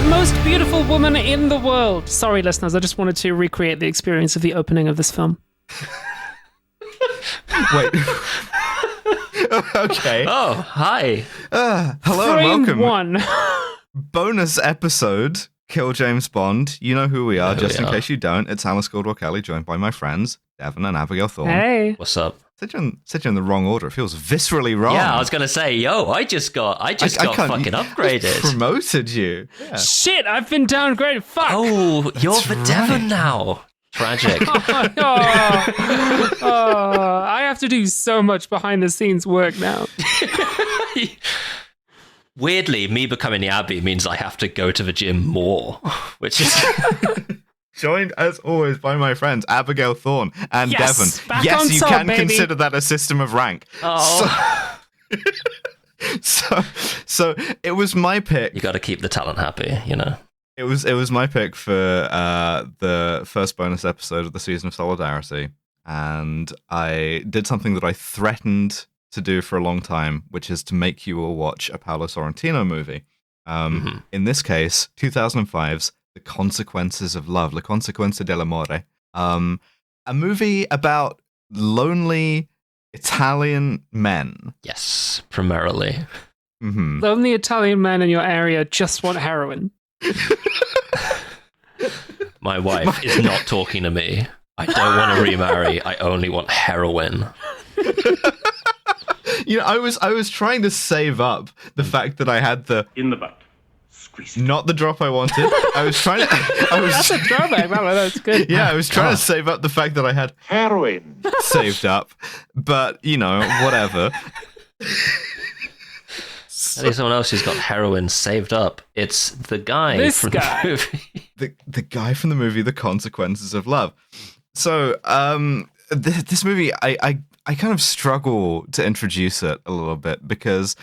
most beautiful woman in the world. Sorry, listeners, I just wanted to recreate the experience of the opening of this film. Wait. Okay. Oh, hi. Hello and welcome. One. Bonus episode, Kill James Bond. You know who we are, just in case you don't. It's Alice Caldwell-Kelly, joined by my friends, Devon and Abigail Thorne. Hey. What's up? Said you in the wrong order. It feels viscerally wrong. Yeah, I was gonna say, I just got fucking upgraded. Promoted you. Yeah. Shit, I've been downgraded. Fuck. Oh, you're the Devon now. Tragic. I have to do so much behind the scenes work now. Weirdly, me becoming the Abbey means I have to go to the gym more, which is... Joined, as always, by my friends, Abigail Thorne and Devon. Yes, you can consider that a system of rank. Oh. So it was my pick. You got to keep the talent happy, you know. It was my pick for the first bonus episode of the Season of Solidarity, and I did something that I threatened to do for a long time, which is to make you all watch a Paolo Sorrentino movie. In this case, 2005's The Consequences of Love, Le Conseguenze dell'amore. A movie about lonely Italian men. Yes, primarily. Mm-hmm. Lonely Italian men in your area just want heroin. My wife is not talking to me. I don't want to remarry. I only want heroin. You know, I was trying to save up the fact that I had the in the butt. Not the drop I wanted. I was trying to. That's a throwback. That's good. Yeah, I was trying to save up the fact that I had heroin saved up, but you know, whatever. I think someone else who's got heroin saved up. It's the guy from the movie. The guy from the movie The Consequences of Love. So, this movie, I kind of struggle to introduce it a little bit because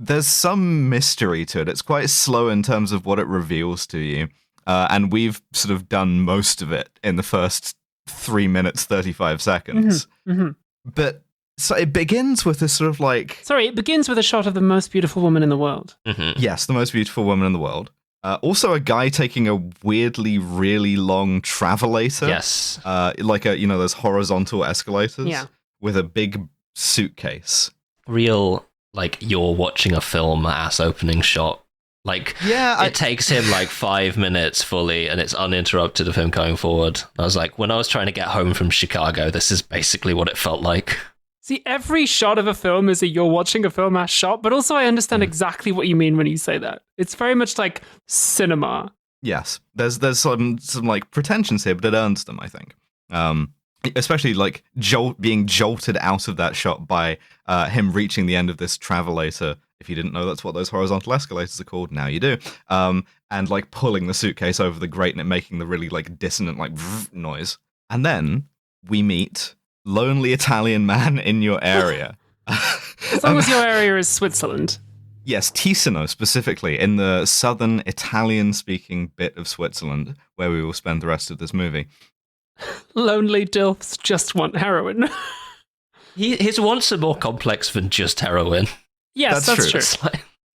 there's some mystery to it. It's quite slow in terms of what it reveals to you. And we've sort of done most of it in the first 3 minutes, 35 seconds. Mm-hmm. But so it begins with this sort of like... Sorry, it begins with a shot of the most beautiful woman in the world. Mm-hmm. Yes, the most beautiful woman in the world. Also a guy taking a weirdly, really long travelator. Yes. Like those horizontal escalators. Yeah. With a big suitcase. Real, like, you're watching a film ass opening shot. Like, it takes him like 5 minutes fully, and it's uninterrupted of him going forward. I was like, when I was trying to get home from Chicago, this is basically what it felt like. See, every shot of a film is a you're watching a film ass shot, but also I understand exactly what you mean when you say that. It's very much like cinema. Yes. There's some like pretensions here, but it earns them, I think. Especially like being jolted out of that shot by him reaching the end of this travelator. If you didn't know that's what those horizontal escalators are called, now you do. And like pulling the suitcase over the grate and it making the really like dissonant like noise. And then we meet lonely Italian man in your area. As long as your area is Switzerland. Yes, Ticino specifically, in the southern Italian-speaking bit of Switzerland, where we will spend the rest of this movie. Lonely dilfs just want heroin. His wants are more complex than just heroin. Yes, that's true.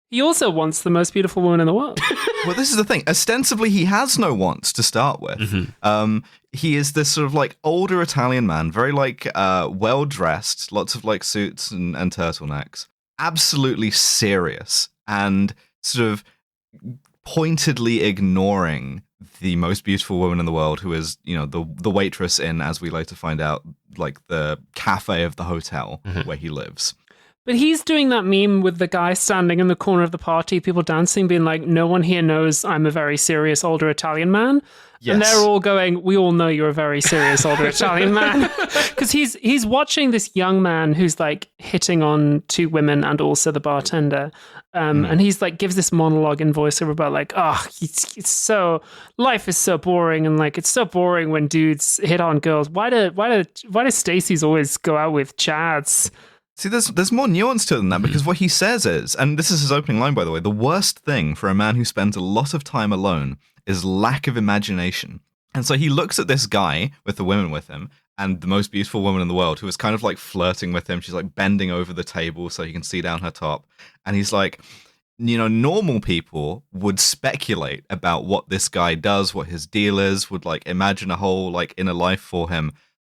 He also wants the most beautiful woman in the world. Well, this is the thing. Ostensibly, he has no wants to start with. Mm-hmm. He is this sort of like older Italian man, very like well-dressed, lots of like suits and turtlenecks, absolutely serious and sort of pointedly ignoring the most beautiful woman in the world, who is, you know, the waitress in, as we later find out, like the cafe of the hotel where he lives. But he's doing that meme with the guy standing in the corner of the party, people dancing, being like, no one here knows I'm a very serious older Italian man. Yes. And they're all going, we all know you're a very serious older Italian man. Because he's watching this young man who's like hitting on two women and also the bartender. And he's like, gives this monologue in voiceover about like, it's so, life is so boring. And like, it's so boring when dudes hit on girls. Why do Stacey's always go out with Chads? See, there's more nuance to it than that, because what he says is, and this is his opening line, by the way, the worst thing for a man who spends a lot of time alone is lack of imagination. And so he looks at this guy with the women with him, and the most beautiful woman in the world, who is kind of like flirting with him. She's like bending over the table so he can see down her top. And he's like, normal people would speculate about what this guy does, what his deal is, would like imagine a whole like inner life for him.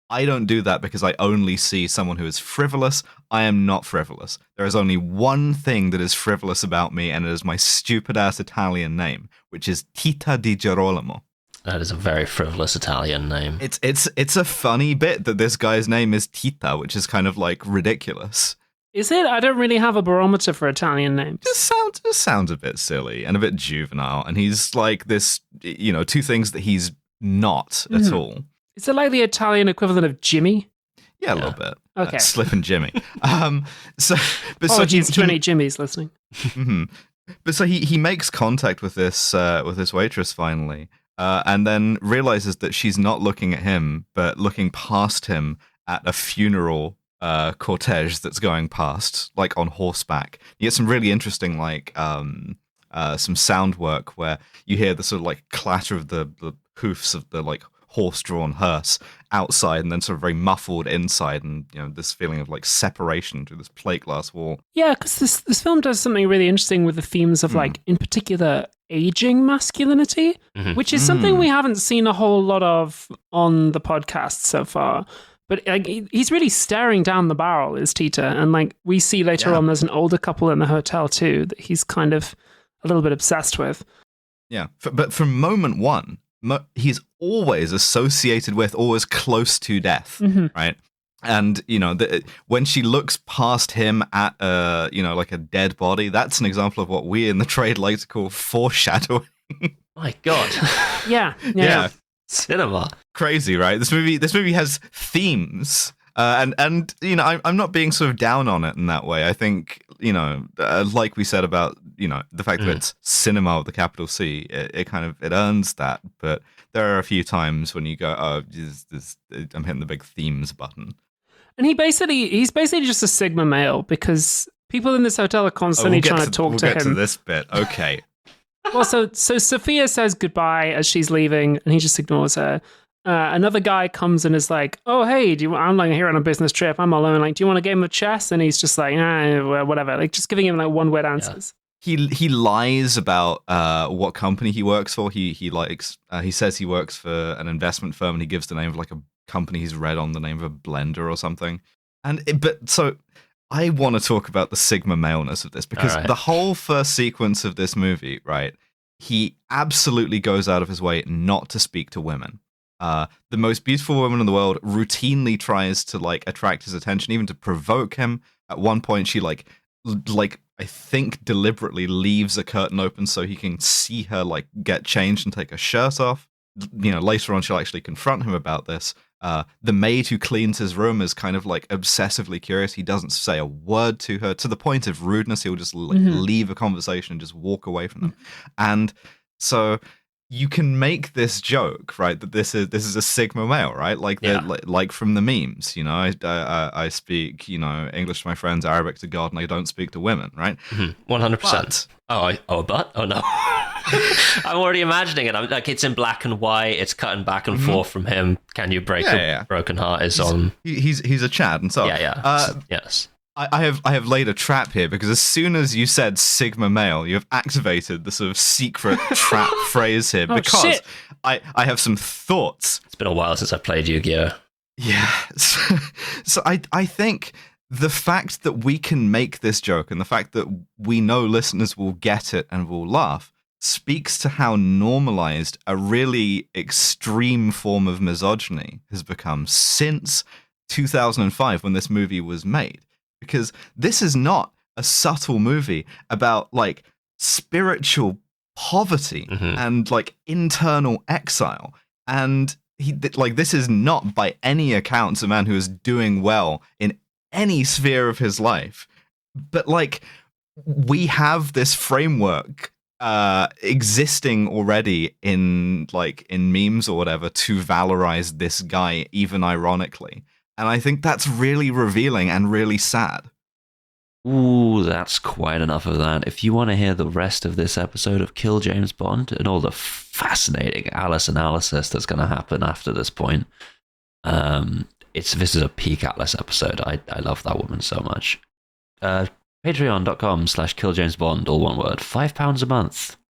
I don't do that because I only see someone who is frivolous. I am not frivolous. There is only one thing that is frivolous about me, and it is my stupid-ass Italian name, which is Tita di Girolamo. That is a very frivolous Italian name. It's a funny bit that this guy's name is Tita, which is kind of like ridiculous. Is it? I don't really have a barometer for Italian names. Just sounds a bit silly and a bit juvenile, and he's like this, two things that he's not at all. Is it like the Italian equivalent of Jimmy? Yeah, a little bit. Okay. Slippin' Jimmy. Apologies to any Jimmys listening. But so he makes contact with this waitress finally, and then realizes that she's not looking at him, but looking past him at a funeral cortege that's going past, like on horseback. You get some really interesting, like, some sound work where you hear the sort of like clatter of the hoofs of the like horse-drawn hearse outside, and then sort of very muffled inside, and this feeling of like separation through this plate glass wall. Yeah, because this film does something really interesting with the themes of like, in particular, aging masculinity, which is something we haven't seen a whole lot of on the podcast so far. But like, he's really staring down the barrel, is Tita, and like we see later on, there's an older couple in the hotel too that he's kind of a little bit obsessed with. Yeah, but from moment one, he's always associated with, always close to death, right? And when she looks past him at like a dead body, that's an example of what we in the trade like to call foreshadowing. My God. Yeah. Cinema. Crazy, right? This movie has themes. And I'm not being sort of down on it in that way. I think, like we said about, the fact that it's cinema with the capital C, it kind of, it earns that. But there are a few times when you go, oh, I'm hitting the big themes button. And he's basically just a Sigma male, because people in this hotel are constantly trying to talk to him. We'll get to this bit. Okay. Well, so Sophia says goodbye as she's leaving, and he just ignores her. Another guy comes and is like, "Oh, hey, I'm like here on a business trip. I'm alone. Like, do you want a game of chess?" And he's just like, whatever. Like, just giving him like one-word answers. He lies about what company he works for. He says he works for an investment firm, and he gives the name of like a company he's read on, the name of a blender or something. So I want to talk about the Sigma maleness of this, because the whole first sequence of this movie, right? He absolutely goes out of his way not to speak to women. The most beautiful woman in the world routinely tries to like attract his attention, even to provoke him. At one point, she like I think deliberately leaves a curtain open so he can see her like get changed and take her shirt off. Later on, she'll actually confront him about this. The maid who cleans his room is kind of like obsessively curious. He doesn't say a word to her, to the point of rudeness. He'll just leave a conversation and just walk away from them. And so you can make this joke, right? That this is a Sigma male, right? Like from the memes, I speak, English to my friends, Arabic to God, and I don't speak to women, right? 100%. Oh no. I'm already imagining it. I'm like, it's in black and white. It's cutting back and forth from him. Can you break a broken heart? Is on. He's a Chad, and so yes. I have laid a trap here, because as soon as you said Sigma male, you have activated the sort of secret trap phrase here, because shit. I have some thoughts. It's been a while since I played Yu-Gi-Oh! Yeah. So I think the fact that we can make this joke, and the fact that we know listeners will get it and will laugh, speaks to how normalized a really extreme form of misogyny has become since 2005, when this movie was made. Because this is not a subtle movie about like spiritual poverty and like internal exile. And this is not by any accounts a man who is doing well in any sphere of his life. But like, we have this framework existing already in memes or whatever to valorize this guy, even ironically. And I think that's really revealing and really sad. Ooh, that's quite enough of that. If you want to hear the rest of this episode of Kill James Bond and all the fascinating Alice analysis that's going to happen after this point, this is a peak Alice episode. I love that woman so much. Patreon.com/killjamesbond, all one word. £5 a month.